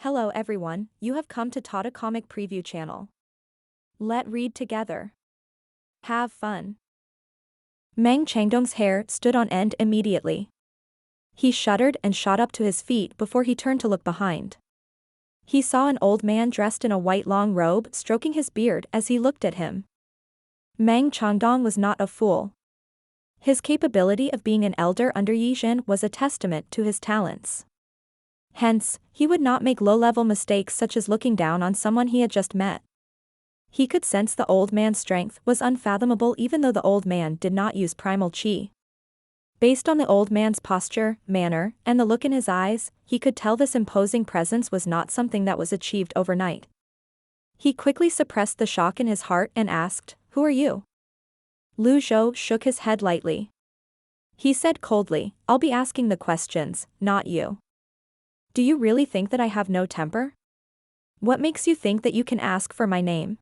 Hello everyone, you have come to Tata Comic Preview channel. Let read together. Have fun. Meng Changdong's hair stood on end immediately. He shuddered and shot up to his feet before he turned to look behind. He saw an old man dressed in a white long robe stroking his beard as he looked at him. Meng Changdong was not a fool. His capability of being an elder under Yi Zhen was a testament to his talents. Hence, he would not make low-level mistakes such as looking down on someone he had just met. He could sense the old man's strength was unfathomable even though the old man did not use primal chi. Based on the old man's posture, manner, and the look in his eyes, he could tell this imposing presence was not something that was achieved overnight. He quickly suppressed the shock in his heart and asked, "Who are you?" Zhou shook his head lightly. He said coldly, "I'll be asking the questions, not you. Do you really think that I have no temper? What makes you think that you can ask for my name?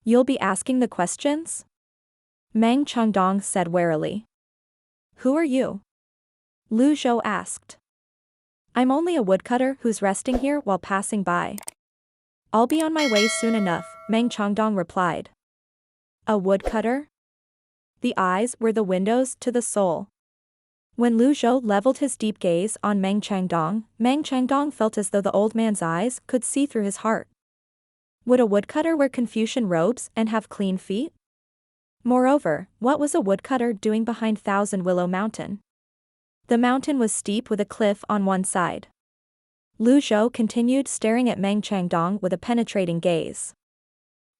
You'll be asking the questions?" Meng Changdong said warily. "Who are you?" Zhou asked. "I'm only a woodcutter who's resting here while passing by. I'll be on my way soon enough," Meng Changdong replied. A woodcutter? The eyes were the windows to the soul. When Zhou leveled his deep gaze on Meng Changdong felt as though the old man's eyes could see through his heart. Would a woodcutter wear Confucian robes and have clean feet? Moreover, what was a woodcutter doing behind Thousand Willow Mountain? The mountain was steep with a cliff on one side. Zhou continued staring at Meng Changdong with a penetrating gaze.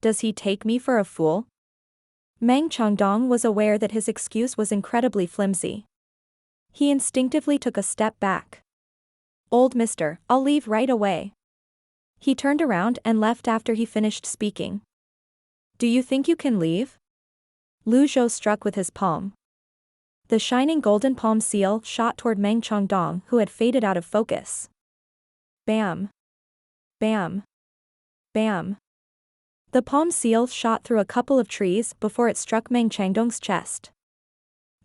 Does he take me for a fool? Meng Changdong was aware that his excuse was incredibly flimsy. He instinctively took a step back. "Old mister, I'll leave right away." He turned around and left after he finished speaking. "Do you think you can leave?" Zhou struck with his palm. The shining golden palm seal shot toward Meng Changdong, who had faded out of focus. Bam! Bam! Bam! The palm seal shot through a couple of trees before it struck Meng Changdong's chest.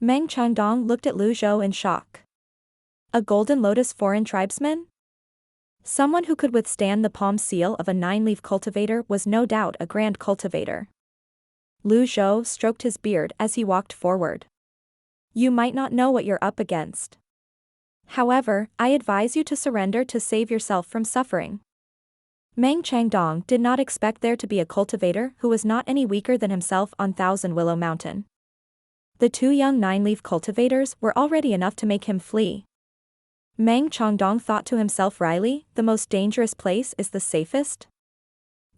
Meng Changdong looked at Zhou in shock. A golden lotus foreign tribesman? Someone who could withstand the palm seal of a 9-leaf cultivator was no doubt a grand cultivator. Zhou stroked his beard as he walked forward. "You might not know what you're up against. However, I advise you to surrender to save yourself from suffering." Meng Changdong did not expect there to be a cultivator who was not any weaker than himself on Thousand Willow Mountain. The two young 9-leaf cultivators were already enough to make him flee. Meng Changdong thought to himself wryly, the most dangerous place is the safest?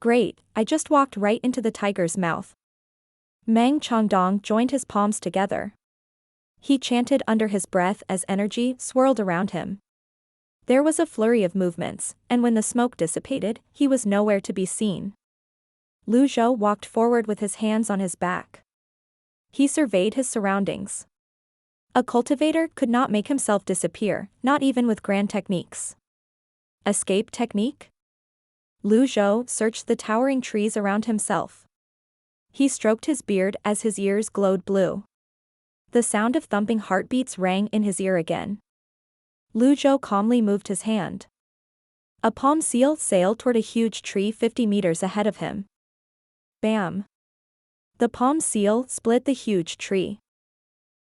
Great, I just walked right into the tiger's mouth. Meng Changdong joined his palms together. He chanted under his breath as energy swirled around him. There was a flurry of movements, and when the smoke dissipated, he was nowhere to be seen. Zhou walked forward with his hands on his back. He surveyed his surroundings. A cultivator could not make himself disappear, not even with grand techniques. Escape technique? Zhou searched the towering trees around himself. He stroked his beard as his ears glowed blue. The sound of thumping heartbeats rang in his ear again. Zhou calmly moved his hand. A palm seal sailed toward a huge tree 50 meters ahead of him. Bam! The palm seal split the huge tree.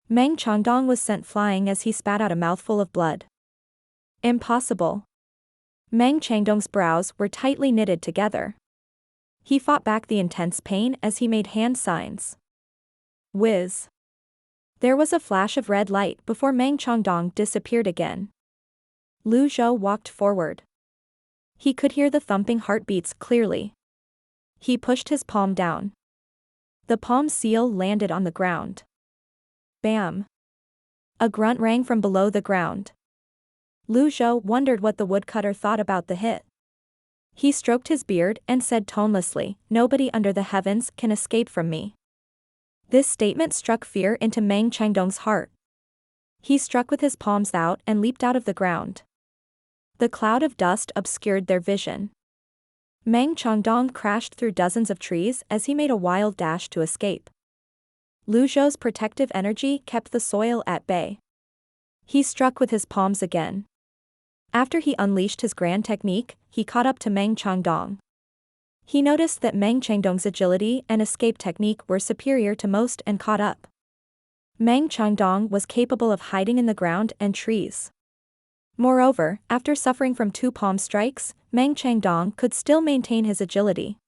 Meng Changdong was sent flying as he spat out a mouthful of blood. Impossible. Meng Changdong's brows were tightly knitted together. He fought back the intense pain as he made hand signs. Whiz. There was a flash of red light before Meng Changdong disappeared again. Zhou walked forward. He could hear the thumping heartbeats clearly. He pushed his palm down. The palm seal landed on the ground. Bam! A grunt rang from below the ground. Zhou wondered what the woodcutter thought about the hit. He stroked his beard and said tonelessly, "Nobody under the heavens can escape from me." This statement struck fear into Meng Changdong's heart. He struck with his palms out and leaped out of the ground. The cloud of dust obscured their vision. Meng Changdong crashed through dozens of trees as he made a wild dash to escape. Zhou's protective energy kept the soil at bay. He struck with his palms again. After he unleashed his grand technique, he caught up to Meng Changdong. He noticed that Meng Changdong's agility and escape technique were superior to most and caught up. Meng Changdong was capable of hiding in the ground and trees. Moreover, after suffering from 2 palm strikes, Meng Changdong could still maintain his agility.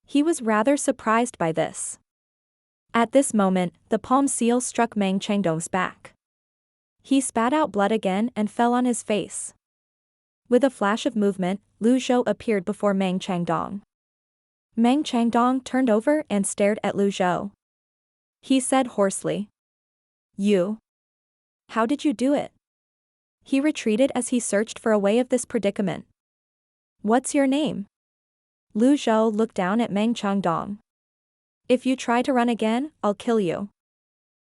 He was rather surprised by this. At this moment, the palm seal struck Meng Changdong's back. He spat out blood again and fell on his face. With a flash of movement, Zhou appeared before Meng Changdong. Meng Changdong turned over and stared at Zhou. He said hoarsely, "You? How did you do it?" He retreated as he searched for a way of this predicament. "What's your name?" Zhou looked down at Meng Changdong. "If you try to run again, I'll kill you."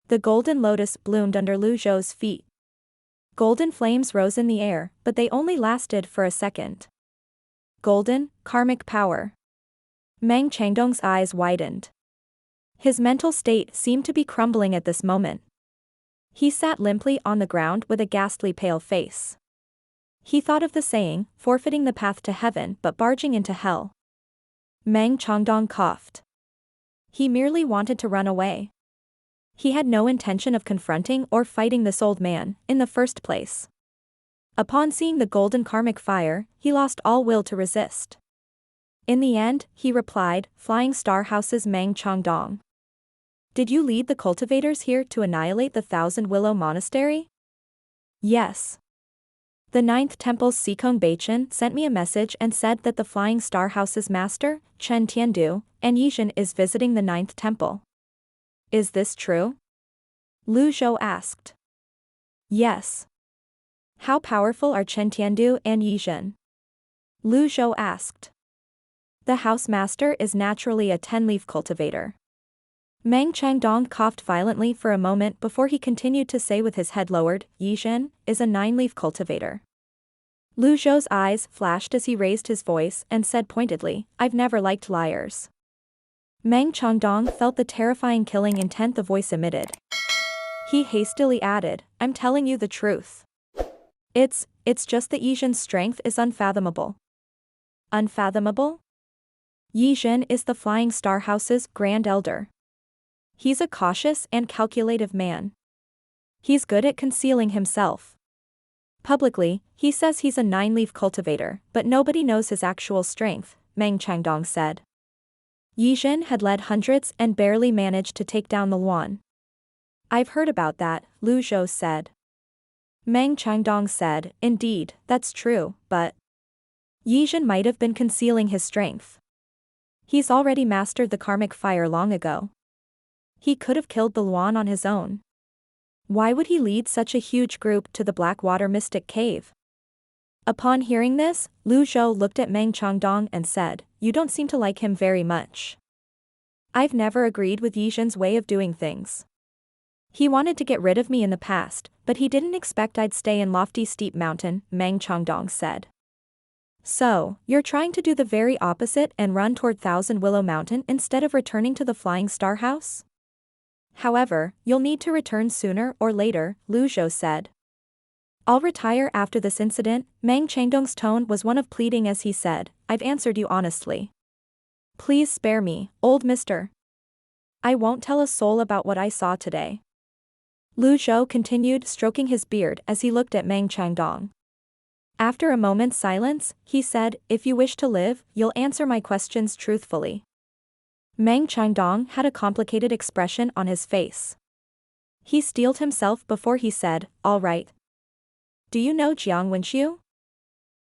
The golden lotus bloomed under Zhou's feet. Golden flames rose in the air, but they only lasted for a second. Golden, karmic power. Meng Changdong's eyes widened. His mental state seemed to be crumbling at this moment. He sat limply on the ground with a ghastly pale face. He thought of the saying, forfeiting the path to heaven but barging into hell. Meng Changdong coughed. He merely wanted to run away. He had no intention of confronting or fighting this old man, in the first place. Upon seeing the golden karmic fire, he lost all will to resist. In the end, he replied, "Flying Star House's Meng Changdong. Did you lead the cultivators here to annihilate the Thousand Willow Monastery?" "Yes. The 9th Temple's Sikong Beichen sent me a message and said that the Flying Star House's master, Chen Tiandu, and Yizhen is visiting the 9th Temple. Is this true?" Zhou asked. "Yes. How powerful are Chen Tiandu and Yizhen?" Zhou asked. "The house master is naturally a 10-leaf cultivator." Meng Changdong coughed violently for a moment before he continued to say with his head lowered, "Yizhen is a 9-leaf cultivator." Zhou's eyes flashed as he raised his voice and said pointedly, "I've never liked liars." Meng Changdong felt the terrifying killing intent the voice emitted. He hastily added, "I'm telling you the truth. It's just that Yizhen's strength is unfathomable." Unfathomable? Yizhen is the Flying Star House's Grand Elder. He's a cautious and calculative man. He's good at concealing himself. Publicly, he says he's a 9-leaf cultivator, but nobody knows his actual strength, Meng Changdong said. Yizhen had led hundreds and barely managed to take down the Yuan. "I've heard about that," Zhou said. Meng Changdong said, "Indeed, that's true, but Yizhen might have been concealing his strength. He's already mastered the karmic fire long ago. He could have killed the Yuan on his own. Why would he lead such a huge group to the Blackwater Mystic Cave?" Upon hearing this, Zhou looked at Meng Changdong and said, "You don't seem to like him very much." "I've never agreed with Yizhen's way of doing things. He wanted to get rid of me in the past, but he didn't expect I'd stay in lofty steep mountain," Meng Changdong said. "So, you're trying to do the very opposite and run toward Thousand Willow Mountain instead of returning to the Flying Star House? However, you'll need to return sooner or later," Zhou said. "I'll retire after this incident." Meng Changdong's tone was one of pleading as he said, "I've answered you honestly. Please spare me, old mister. I won't tell a soul about what I saw today." Zhou continued stroking his beard as he looked at Meng Changdong. After a moment's silence, he said, "If you wish to live, you'll answer my questions truthfully." Meng Changdong had a complicated expression on his face. He steeled himself before he said, "All right. Do you know Jiang Wenxiu?"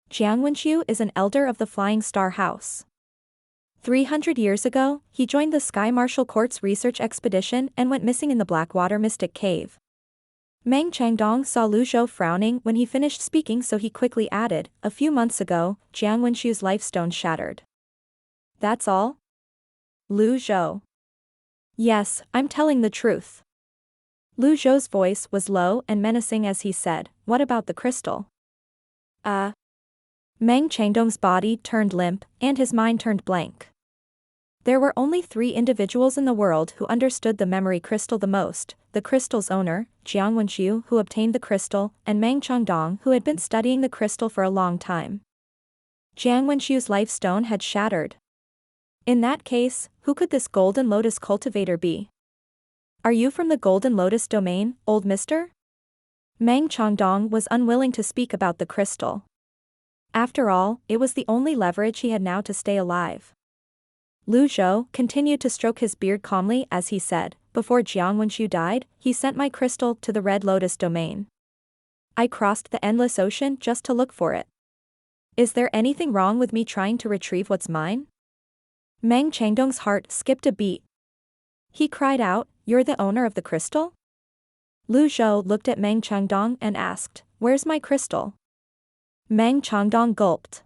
Jiang Wenxiu is an elder of the Flying Star House. 300 years ago, he joined the Sky Martial Court's research expedition and went missing in the Blackwater Mystic Cave. Meng Changdong saw Zhou frowning when he finished speaking, so he quickly added, "A few months ago, Jiang Wenxiu's life stone shattered." "That's all?" Zhou. "Yes, I'm telling the truth." Zhou's voice was low and menacing as he said, "What about the crystal?" Meng Changdong's body turned limp, and his mind turned blank. There were only 3 individuals in the world who understood the memory crystal the most: the crystal's owner, Jiang Wenxiu, who obtained the crystal, and Meng Changdong, who had been studying the crystal for a long time. Jiang Wenxiu's life stone had shattered. In that case, who could this Golden Lotus cultivator be? Are you from the Golden Lotus domain, old mister? Meng Changdong was unwilling to speak about the crystal. After all, it was the only leverage he had now to stay alive. Zhou continued to stroke his beard calmly as he said, before Jiang Wenxiu died, he sent my crystal to the Red Lotus domain. I crossed the endless ocean just to look for it. Is there anything wrong with me trying to retrieve what's mine? Meng Changdong's heart skipped a beat. He cried out, "You're the owner of the crystal?" Zhou looked at Meng Changdong and asked, "Where's my crystal?" Meng Changdong gulped.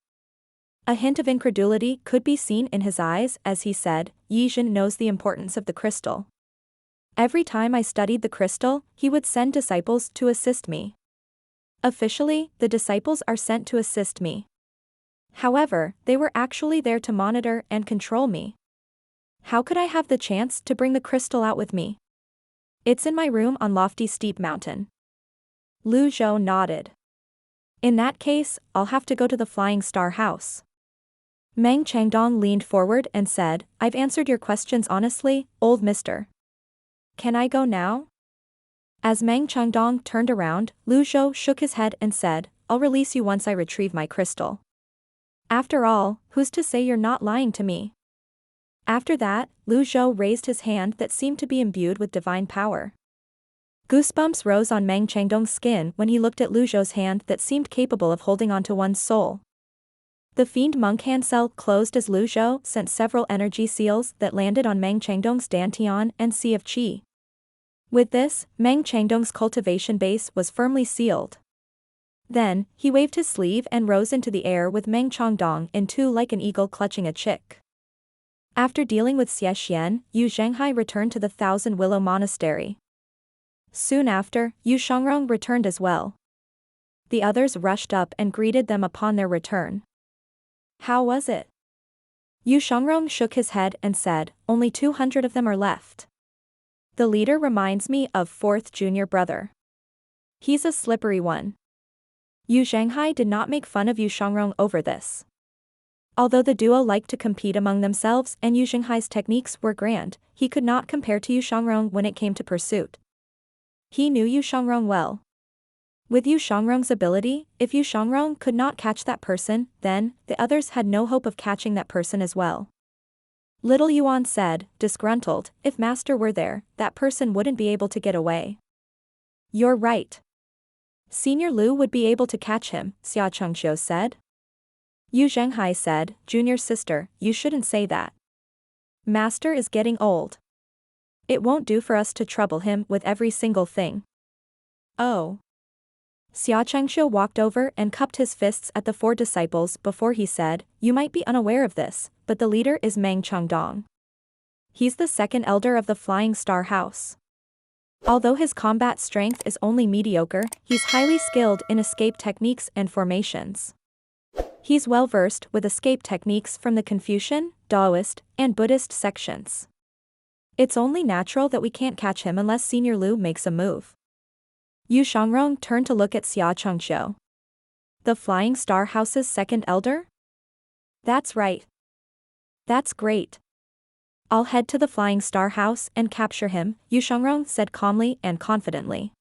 A hint of incredulity could be seen in his eyes as he said, "Yizhen knows the importance of the crystal. Every time I studied the crystal, he would send disciples to assist me. Officially, the disciples are sent to assist me. However, they were actually there to monitor and control me. How could I have the chance to bring the crystal out with me? It's in my room on lofty steep mountain." Zhou nodded. "In that case, I'll have to go to the Flying Star House." Meng Changdong leaned forward and said, "I've answered your questions honestly, old mister. Can I go now?" As Meng Changdong turned around, Zhou shook his head and said, "I'll release you once I retrieve my crystal. After all, who's to say you're not lying to me?" After that, Zhou raised his hand that seemed to be imbued with divine power. Goosebumps rose on Meng Changdong's skin when he looked at Zhou's hand that seemed capable of holding onto one's soul. The fiend monk hand cell closed as Zhou sent several energy seals that landed on Meng Changdong's dantian and sea of qi. With this, Meng Changdong's cultivation base was firmly sealed. Then, he waved his sleeve and rose into the air with Meng Changdong in two like an eagle clutching a chick. After dealing with Xie Xian, Zhenghai returned to the Thousand Willow Monastery. Soon after, Shongrong returned as well. The others rushed up and greeted them upon their return. "How was it?" Shongrong shook his head and said, "Only 200 of them are left. The leader reminds me of 4th junior brother. He's a slippery one." Zhenghai did not make fun of Shongrong over this. Although the duo liked to compete among themselves and Zhenghai's techniques were grand, he could not compare to Shongrong when it came to pursuit. He knew Shongrong well. With Shongrong's ability, if Shongrong could not catch that person, then, the others had no hope of catching that person as well. Little Yuan said, disgruntled, "If Master were there, that person wouldn't be able to get away." "You're right. Senior Lu would be able to catch him," Xia Chengxiu said. Zhenghai said, "Junior sister, you shouldn't say that. Master is getting old. It won't do for us to trouble him with every single thing." "Oh." Xia Chengxiu walked over and cupped his fists at the 4 disciples before he said, "You might be unaware of this, but the leader is Meng Changdong. He's the second elder of the Flying Star House. Although his combat strength is only mediocre, he's highly skilled in escape techniques and formations. He's well versed with escape techniques from the Confucian, Taoist, and Buddhist sections. It's only natural that we can't catch him unless Senior Lu makes a move." Shongrong turned to look at Xia Chengxiu. "The Flying Star House's second elder?" "That's right. That's great. I'll head to the Flying Star House and capture him," Shongrong said calmly and confidently.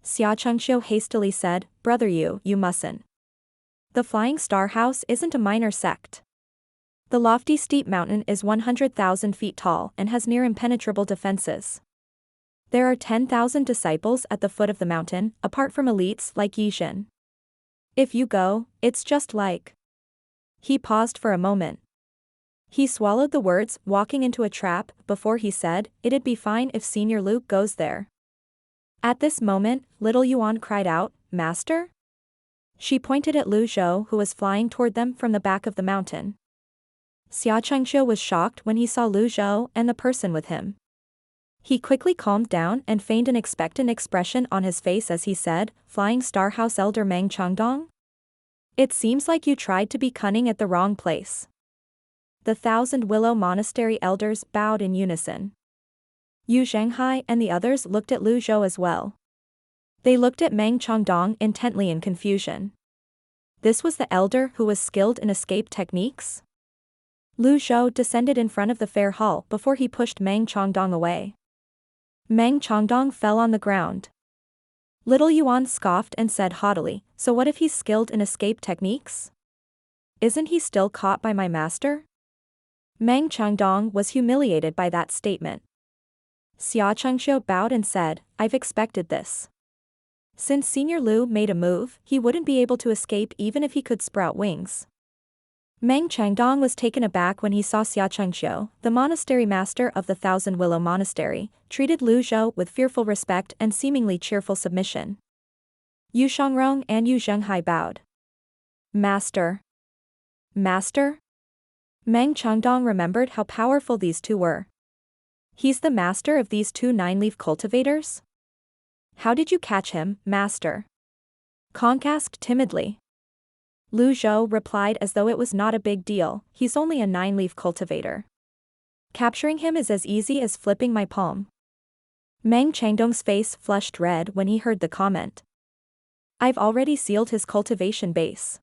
Xia Chengxiu hastily said, "Brother you mustn't. The Flying Star House isn't a minor sect. The lofty steep mountain is 100,000 feet tall and has near impenetrable defenses. There are 10,000 disciples at the foot of the mountain, apart from elites like Yizhen. If you go, it's just like..." He paused for a moment. He swallowed the words, "walking into a trap," before he said, "It'd be fine if Senior Lu goes there." At this moment, little Yuan cried out, "Master?" She pointed at Zhou who was flying toward them from the back of the mountain. Xia Chengxiu was shocked when he saw Zhou and the person with him. He quickly calmed down and feigned an expectant expression on his face as he said, "Flying Star House Elder Meng Changdong? It seems like you tried to be cunning at the wrong place. The Thousand Willow Monastery elders bowed in unison. Zhenghai and the others looked at Lu Zhou as well. They looked at Meng Changdong intently in confusion. This was the elder who was skilled in escape techniques? Lu Zhou descended in front of the fair hall before he pushed Meng Changdong away. Meng Changdong fell on the ground. Little Yuan scoffed and said haughtily, "So what if he's skilled in escape techniques? Isn't he still caught by my master?" Meng Changdong was humiliated by that statement. Xia Chengxiu bowed and said, "I've expected this. Since Senior Lu made a move, he wouldn't be able to escape even if he could sprout wings." Meng Changdong was taken aback when he saw Xia Chengxiu, the monastery master of the Thousand Willow Monastery, treated Lu Zhou with fearful respect and seemingly cheerful submission. Yu Shangrong and Yu Zhenghai bowed. "Master. Master?" Meng Changdong remembered how powerful these two were. "He's the master of these two nine-leaf cultivators? How did you catch him, master?" Conk asked timidly. Lu Zhou replied as though it was not a big deal, "He's only a nine-leaf cultivator. Capturing him is as easy as flipping my palm." Meng Changdong's face flushed red when he heard the comment. "I've already sealed his cultivation base.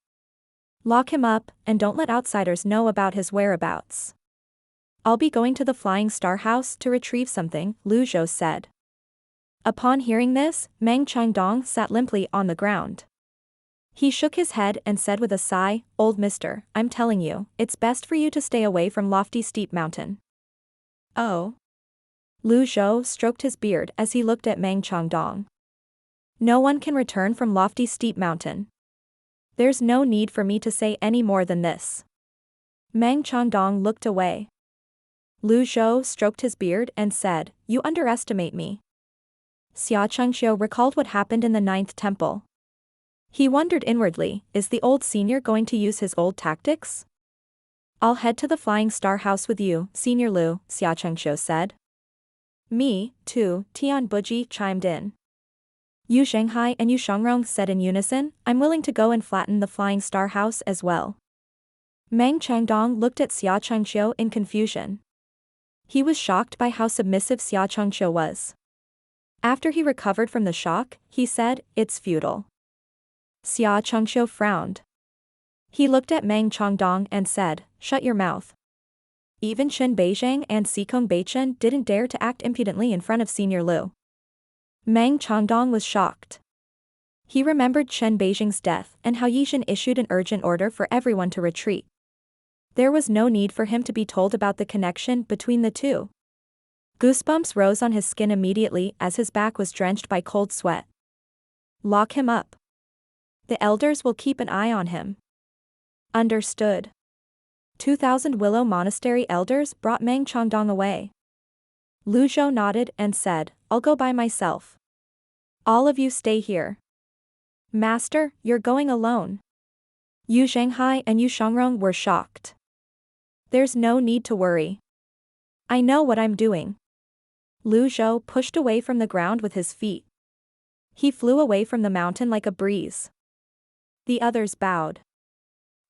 Lock him up, and don't let outsiders know about his whereabouts. I'll be going to the Flying Star House to retrieve something," Lu Zhou said. Upon hearing this, Meng Changdong sat limply on the ground. He shook his head and said with a sigh, "Old mister, I'm telling you, it's best for you to stay away from lofty steep mountain." "Oh?" Lu Zhou stroked his beard as he looked at Meng Changdong. "No one can return from lofty steep mountain. There's no need for me to say any more than this." Meng Changdong looked away. Lu Zhou stroked his beard and said, "You underestimate me." Xia Chengxiu recalled what happened in the ninth temple. He wondered inwardly, is the old senior going to use his old tactics? "I'll head to the Flying Star House with you, Senior Lu," Xia Chengxiu said. "Me, too," Tian Buji chimed in. Yu Zhenghai and Yu Shangrong said in unison, "I'm willing to go and flatten the Flying Star House as well." Meng Changdong looked at Xia Chengxiu in confusion. He was shocked by how submissive Xia Chengxiu was. After he recovered from the shock, he said, "It's futile." Xia Chengxiu frowned. He looked at Meng Changdong and said, "Shut your mouth." Even Chen Beizhang and Xikong Beichen didn't dare to act impudently in front of Senior Lu. Meng Changdong was shocked. He remembered Chen Beizhang's death and how Yixin issued an urgent order for everyone to retreat. There was no need for him to be told about the connection between the two. Goosebumps rose on his skin immediately as his back was drenched by cold sweat. "Lock him up. The elders will keep an eye on him." "Understood." 2,000 Willow Monastery elders brought Meng Changdong away. Lu Zhou nodded and said, "I'll go by myself. All of you stay here." "Master, you're going alone." Yu Zhenghai and Yu Shangrong were shocked. "There's no need to worry. I know what I'm doing." Lu Zhou pushed away from the ground with his feet. He flew away from the mountain like a breeze. The others bowed.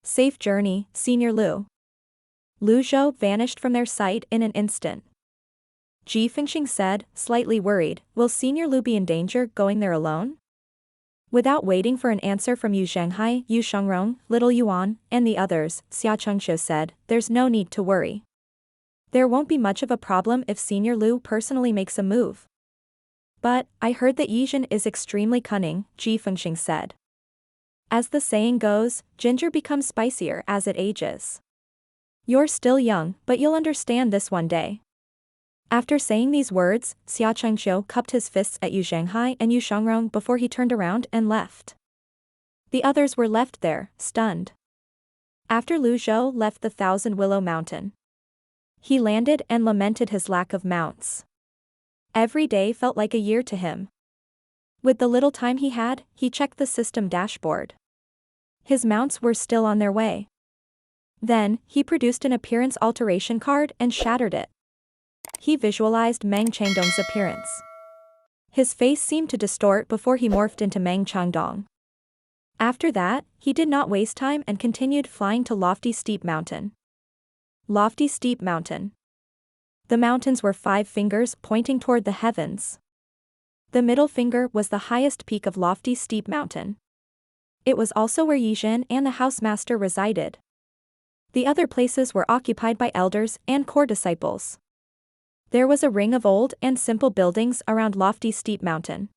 "Safe journey, Senior Lu." Lu Zhou vanished from their sight in an instant. Ji Fengxing said, slightly worried, "Will Senior Lu be in danger going there alone?" Without waiting for an answer from Yu Zhenghai, Yu Shangrong, Little Yuan, and the others, Xia Chengxiu said, "There's no need to worry. There won't be much of a problem if Senior Lu personally makes a move." "But, I heard that Yixin is extremely cunning," Ji Fengxing said. "As the saying goes, ginger becomes spicier as it ages. You're still young, but you'll understand this one day." After saying these words, Xia Chengxiu cupped his fists at Yu Zhenghai and Yu Shangrong before he turned around and left. The others were left there, stunned. After Lu Zhou left the Thousand Willow Mountain, he landed and lamented his lack of mounts. Every day felt like a year to him. With the little time he had, he checked the system dashboard. His mounts were still on their way. Then, he produced an appearance alteration card and shattered it. He visualized Meng Changdong's appearance. His face seemed to distort before he morphed into Meng Changdong. After that, he did not waste time and continued flying to lofty steep mountain. Lofty steep mountain. The mountains were 5 fingers pointing toward the heavens. The middle finger was the highest peak of lofty steep mountain. It was also where Yizhen and the housemaster resided. The other places were occupied by elders and core disciples. There was a ring of old and simple buildings around lofty steep mountain.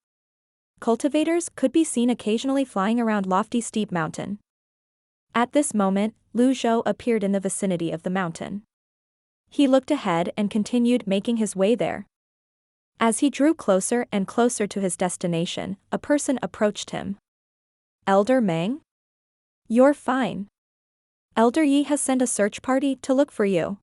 Cultivators could be seen occasionally flying around lofty steep mountain. At this moment, Zhou appeared in the vicinity of the mountain. He looked ahead and continued making his way there. As he drew closer and closer to his destination, a person approached him. Elder Meng? You're fine. Elder Yi has sent a search party to look for you.